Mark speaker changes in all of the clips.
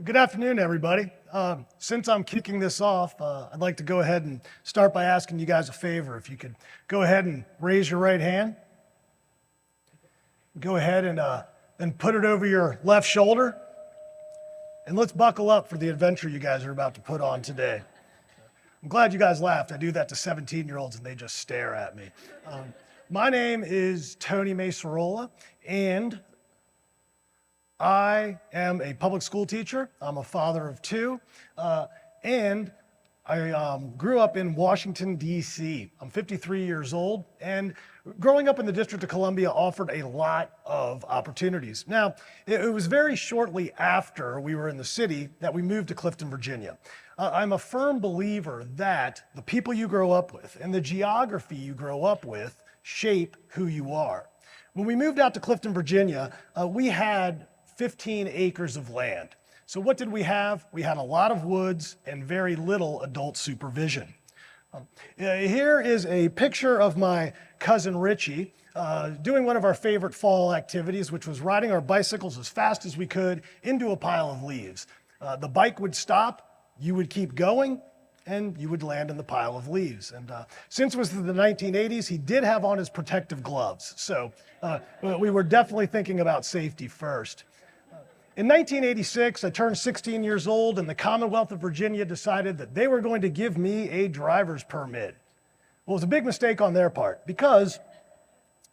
Speaker 1: Good afternoon, everybody. Since I'm kicking this off, I'd like to go ahead and start by asking you guys a favor. If you could go ahead and raise your right hand. Go ahead and then put it over your left shoulder. And let's buckle up for the adventure you guys are about to put on today. I'm glad you guys laughed. I do that to 17-year-olds and they just stare at me. My name is Tony Macerollo, and I am a public school teacher. I'm a father of two, and I grew up in Washington, D.C. I'm 53 years old, and growing up in the District of Columbia offered a lot of opportunities. Now, it was very shortly after we were in the city that we moved to Clifton, Virginia. I'm a firm believer that the people you grow up with and the geography you grow up with shape who you are. When we moved out to Clifton, Virginia, we had 15 acres of land. So what did we have? We had a lot of woods and very little adult supervision. Here is a picture of my cousin Richie doing one of our favorite fall activities, which was riding our bicycles as fast as we could into a pile of leaves. The bike would stop, you would keep going, and you would land in the pile of leaves. And since it was the 1980s, he did have on his protective gloves. So we were definitely thinking about safety first. In 1986, I turned 16 years old, and the Commonwealth of Virginia decided that they were going to give me a driver's permit. Well, it was a big mistake on their part, because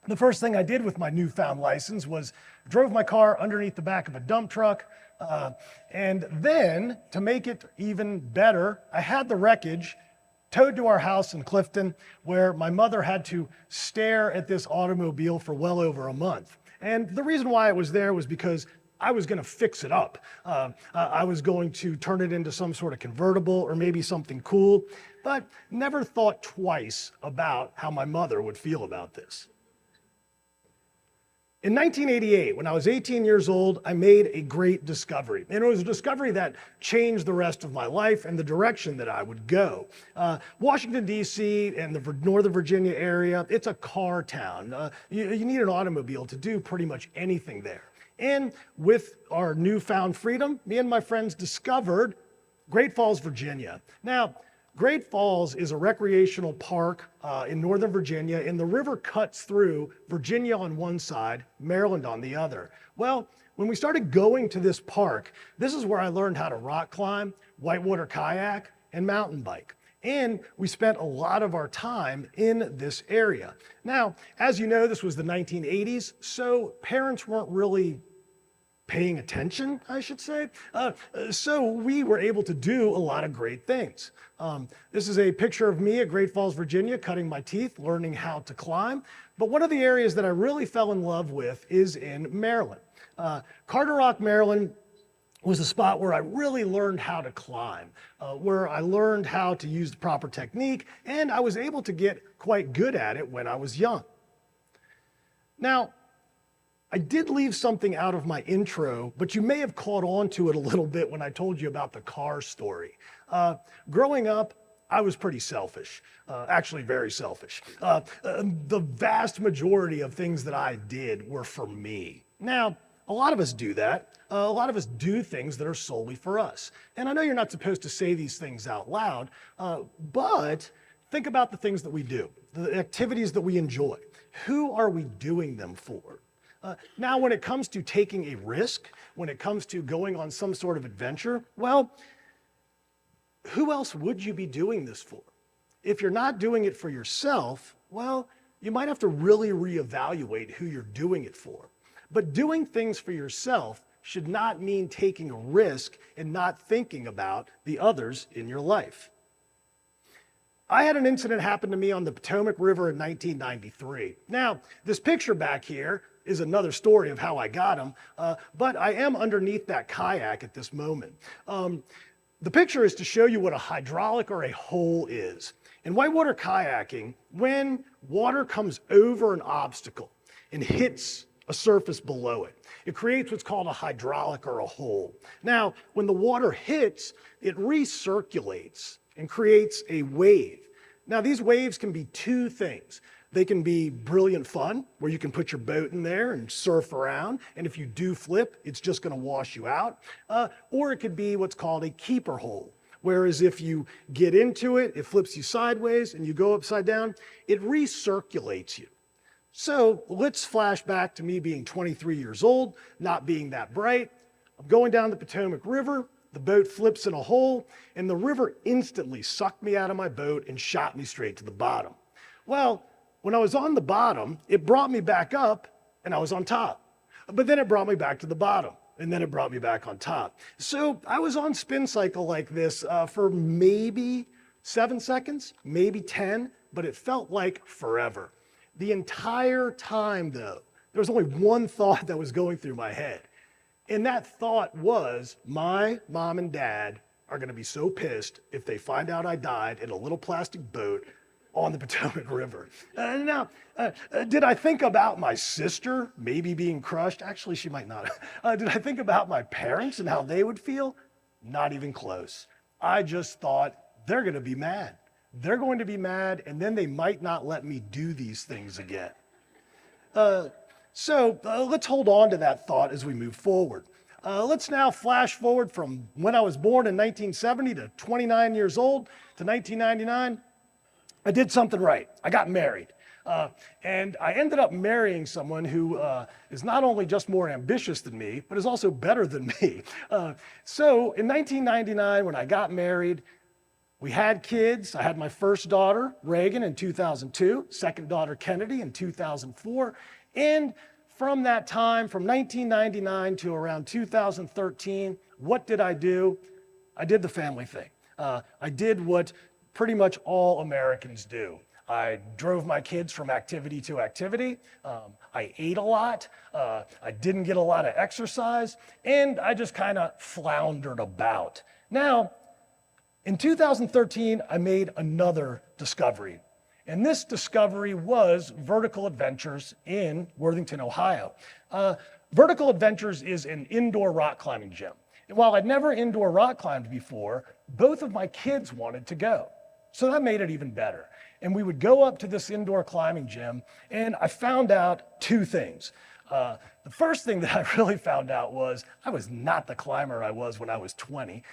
Speaker 1: the first thing I did with my newfound license was drove my car underneath the back of a dump truck, and then, to make it even better, I had the wreckage towed to our house in Clifton, where my mother had to stare at this automobile for well over a month. And the reason why it was there was because I was going to fix it up. I was going to turn it into some sort of convertible or maybe something cool, but never thought twice about how my mother would feel about this. In 1988, when I was 18 years old, I made a great discovery. And it was a discovery that changed the rest of my life and the direction that I would go. Washington, D.C. and the Northern Virginia area, it's a car town. You need an automobile to do pretty much anything there. And with our newfound freedom, me and my friends discovered Great Falls, Virginia. Now, Great Falls is a recreational park in Northern Virginia, and the river cuts through Virginia on one side, Maryland on the other. Well, when we started going to this park, this is where I learned how to rock climb, whitewater kayak, and mountain bike. And we spent a lot of our time in this area. Now, as you know, this was the 1980s, so parents weren't really paying attention, I should say. So we were able to do a lot of great things. This is a picture of me at Great Falls, Virginia, cutting my teeth, learning how to climb. But one of the areas that I really fell in love with is in Maryland. Carter Rock, Maryland was a spot where I really learned how to climb, where I learned how to use the proper technique, and I was able to get quite good at it when I was young. Now, I did leave something out of my intro, but you may have caught on to it a little bit when I told you about the car story. Growing up, I was pretty selfish, actually very selfish. The vast majority of things that I did were for me. Now, a lot of us do that. A lot of us do things that are solely for us. And I know you're not supposed to say these things out loud, but think about the things that we do, the activities that we enjoy. Who are we doing them for? Now, when it comes to taking a risk, when it comes to going on some sort of adventure, well, who else would you be doing this for? If you're not doing it for yourself, well, you might have to really reevaluate who you're doing it for. But doing things for yourself should not mean taking a risk and not thinking about the others in your life. I had an incident happen to me on the Potomac River in 1993. Now, this picture back here is another story of how I got them, but I am underneath that kayak at this moment. The picture is to show you what a hydraulic or a hole is. In whitewater kayaking, when water comes over an obstacle and hits a surface below it, it creates what's called a hydraulic or a hole. Now, when the water hits, it recirculates and creates a wave. Now, these waves can be two things. They can be brilliant fun, where you can put your boat in there and surf around, and if you do flip, it's just gonna wash you out. Or it could be what's called a keeper hole, whereas if you get into it, it flips you sideways and you go upside down, it recirculates you. So let's flash back to me being 23 years old, not being that bright. I'm going down the Potomac River, the boat flips in a hole, and the river instantly sucked me out of my boat and shot me straight to the bottom. Well, when I was on the bottom, it brought me back up and I was on top. But then it brought me back to the bottom and then it brought me back on top. So I was on spin cycle like this for maybe 7 seconds, maybe 10, but it felt like forever. The entire time though, there was only one thought that was going through my head. And that thought was, my mom and dad are gonna be so pissed if they find out I died in a little plastic boat on the Potomac River. Now, did I think about my sister maybe being crushed? Actually, she might not. Did I think about my parents and how they would feel? Not even close. I just thought, they're gonna be mad. They're going to be mad, and then they might not let me do these things again. So let's hold on to that thought as we move forward. Let's now flash forward from when I was born in 1970 to 29 years old to 1999. I did something right. I got married. And I ended up marrying someone who is not only just more ambitious than me, but is also better than me. So in 1999, when I got married, we had kids. I had my first daughter, Reagan, in 2002, second daughter, Kennedy, in 2004. And from that time, from 1999 to around 2013, what did I do? I did the family thing. I did what pretty much all Americans do. I drove my kids from activity to activity. I ate a lot. I didn't get a lot of exercise, and I just kind of floundered about. Now, in 2013, I made another discovery, and this discovery was Vertical Adventures in Worthington, Ohio. Vertical Adventures is an indoor rock climbing gym. And while I'd never indoor rock climbed before, both of my kids wanted to go. So that made it even better. And we would go up to this indoor climbing gym, and I found out two things. The first thing that I really found out was I was not the climber I was when I was 20.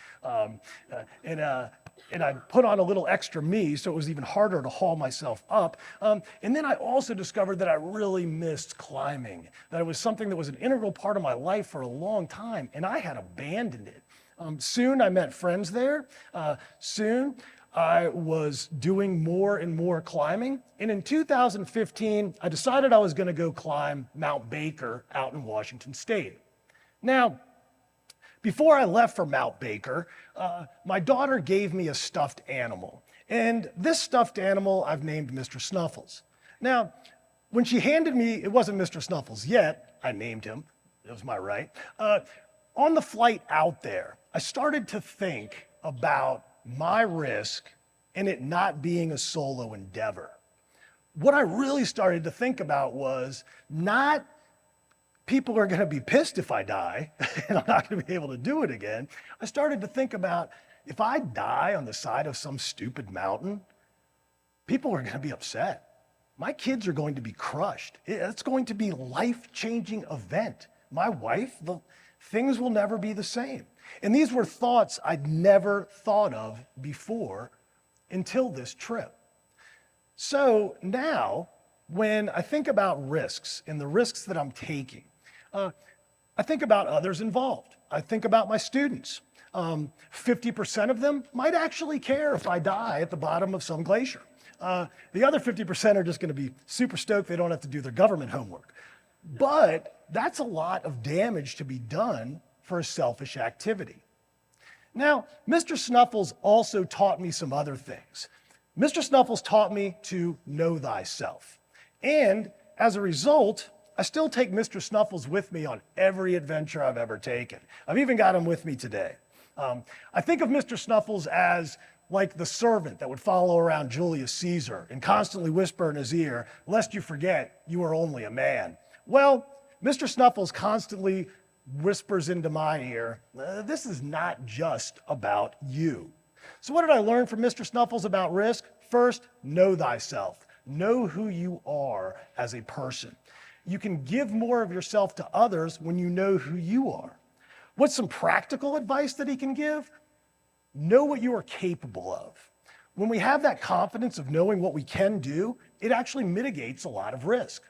Speaker 1: And I put on a little extra me, so it was even harder to haul myself up. And then I also discovered that I really missed climbing, that it was something that was an integral part of my life for a long time, and I had abandoned it. Soon I met friends there. Soon I was doing more and more climbing. And in 2015, I decided I was gonna go climb Mount Baker out in Washington State. Now, before I left for Mount Baker, my daughter gave me a stuffed animal. And this stuffed animal I've named Mr. Snuffles. Now, when she handed me, it wasn't Mr. Snuffles yet, I named him, it was my right. On the flight out there, I started to think about my risk and it not being a solo endeavor. What I really started to think about was not people are gonna be pissed if I die and I'm not gonna be able to do it again. I started to think about if I die on the side of some stupid mountain, people are gonna be upset. My kids are going to be crushed. It's going to be a life-changing event. My wife, things will never be the same. And these were thoughts I'd never thought of before until this trip. So now, when I think about risks and the risks that I'm taking, I think about others involved. I think about my students. 50% of them might actually care if I die at the bottom of some glacier. The other 50% are just gonna be super stoked they don't have to do their government homework. But that's a lot of damage to be done for a selfish activity. Now, Mr. Snuffles also taught me some other things. Mr. Snuffles taught me to know thyself. And as a result, I still take Mr. Snuffles with me on every adventure I've ever taken. I've even got him with me today. I think of Mr. Snuffles as like the servant that would follow around Julius Caesar and constantly whisper in his ear, lest you forget you are only a man. Well, Mr. Snuffles constantly whispers into my ear, this is not just about you. So what did I learn from Mr. Snuffles about risk? First, know thyself. Know who you are as a person. You can give more of yourself to others when you know who you are. What's some practical advice that he can give? Know what you are capable of. When we have that confidence of knowing what we can do, it actually mitigates a lot of risk.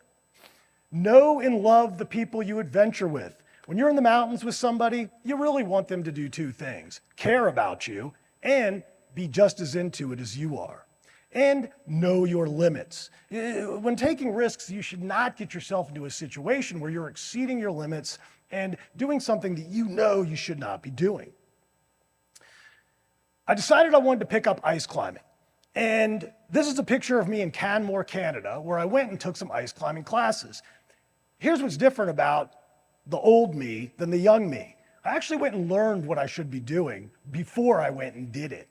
Speaker 1: Know and love the people you adventure with. When you're in the mountains with somebody, you really want them to do two things: care about you and be just as into it as you are. And know your limits. When taking risks, you should not get yourself into a situation where you're exceeding your limits and doing something that you know you should not be doing. I decided I wanted to pick up ice climbing. And this is a picture of me in Canmore, Canada, where I went and took some ice climbing classes. Here's what's different about the old me than the young me. I actually went and learned what I should be doing before I went and did it.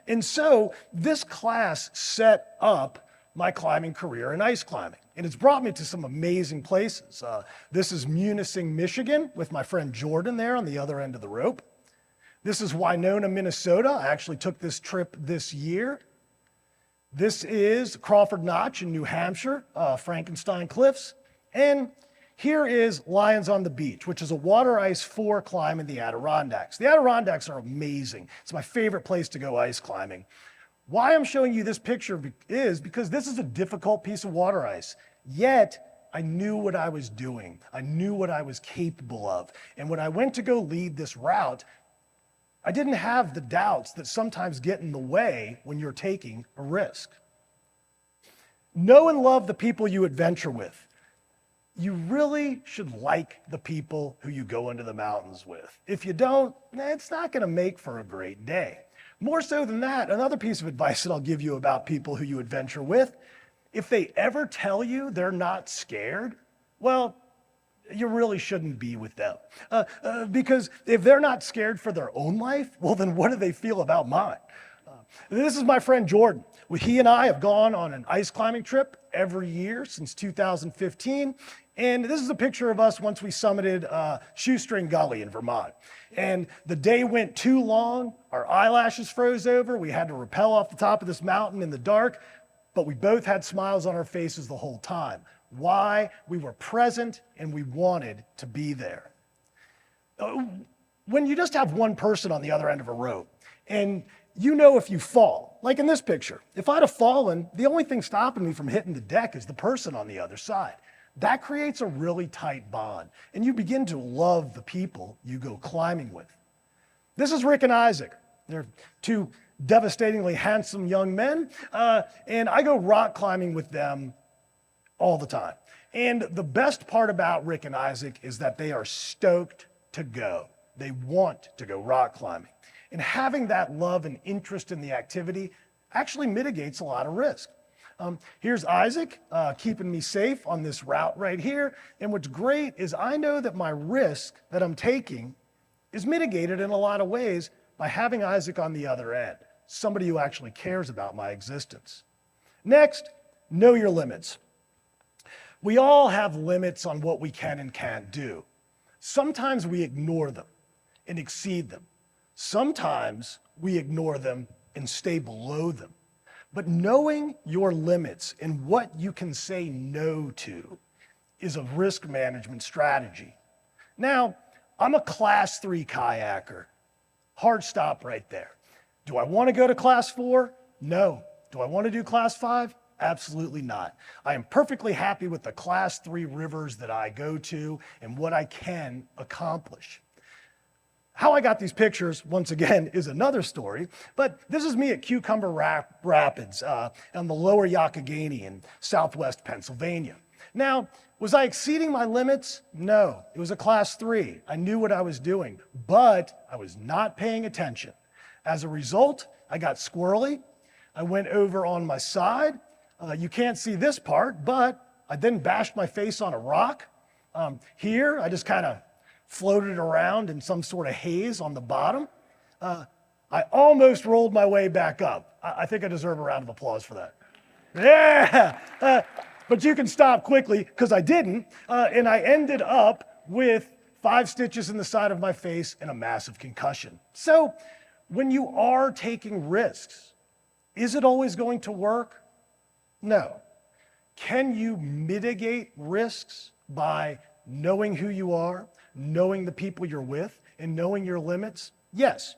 Speaker 1: And so this class set up my climbing career in ice climbing. And it's brought me to some amazing places. This is Munising, Michigan, with my friend Jordan there on the other end of the rope. This is Winona, Minnesota. I actually took this trip this year. This is Crawford Notch in New Hampshire, Frankenstein Cliffs. And here is Lions on the Beach, which is a water ice 4 climb in the Adirondacks. The Adirondacks are amazing. It's my favorite place to go ice climbing. Why I'm showing you this picture is because this is a difficult piece of water ice, yet I knew what I was doing. I knew what I was capable of. And when I went to go lead this route, I didn't have the doubts that sometimes get in the way when you're taking a risk. Know and love the people you adventure with. You really should like the people who you go into the mountains with. If you don't, it's not going to make for a great day. More so than that, another piece of advice that I'll give you about people who you adventure with, if they ever tell you they're not scared, well, you really shouldn't be with them. Because if they're not scared for their own life, well, then what do they feel about mine? This is my friend Jordan. He and I have gone on an ice climbing trip every year since 2015. And this is a picture of us once we summited Shoestring Gully in Vermont. And the day went too long. Our eyelashes froze over. We had to rappel off the top of this mountain in the dark. But we both had smiles on our faces the whole time. Why? We were present and we wanted to be there. When you just have one person on the other end of a rope, and you know if you fall, like in this picture, if I'd have fallen, the only thing stopping me from hitting the deck is the person on the other side. That creates a really tight bond, and you begin to love the people you go climbing with. This is Rick and Isaac. They're two devastatingly handsome young men, and I go rock climbing with them all the time. And the best part about Rick and Isaac is that they are stoked to go. They want to go rock climbing. And having that love and interest in the activity actually mitigates a lot of risk. Here's Isaac keeping me safe on this route right here. And what's great is I know that my risk that I'm taking is mitigated in a lot of ways by having Isaac on the other end, somebody who actually cares about my existence. Next, know your limits. We all have limits on what we can and can't do. Sometimes we ignore them and exceed them. Sometimes we ignore them and stay below them. But knowing your limits and what you can say no to is a risk management strategy. Now, I'm a class 3 kayaker. Hard stop right there. Do I want to go to class 4? No. Do I want to do class 5? Absolutely not. I am perfectly happy with the class 3 rivers that I go to and what I can accomplish. How I got these pictures, once again, is another story, but this is me at Cucumber Rapids on the lower Youghiogheny in southwest Pennsylvania. Now, was I exceeding my limits? No, it was a class 3. I knew what I was doing, but I was not paying attention. As a result, I got squirrely. I went over on my side. You can't see this part, but I then bashed my face on a rock. Here, I just kind of floated around in some sort of haze on the bottom. I almost rolled my way back up. I think I deserve a round of applause for that. Yeah! But you can stop quickly, because I didn't, and I ended up with 5 stitches in the side of my face and a massive concussion. So when you are taking risks, is it always going to work? No. Can you mitigate risks by knowing who you are, knowing the people you're with, and knowing your limits? Yes.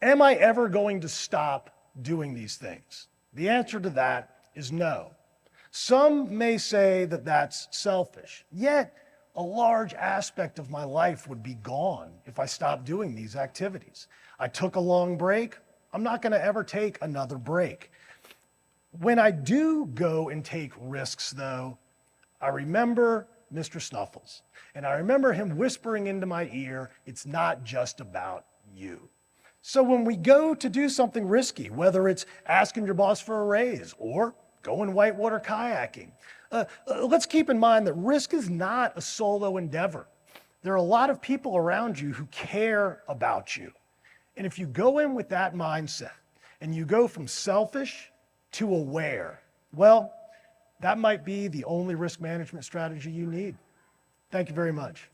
Speaker 1: Am I ever going to stop doing these things? The answer to that is no. Some may say that that's selfish, yet a large aspect of my life would be gone if I stopped doing these activities. I took a long break. I'm not going to ever take another break. When I do go and take risks, though, I remember Mr. Snuffles, and I remember him whispering into my ear, it's not just about you. So when we go to do something risky, whether it's asking your boss for a raise or going whitewater kayaking, let's keep in mind that risk is not a solo endeavor. There are a lot of people around you who care about you. And if you go in with that mindset and you go from selfish to aware, well, that might be the only risk management strategy you need. Thank you very much.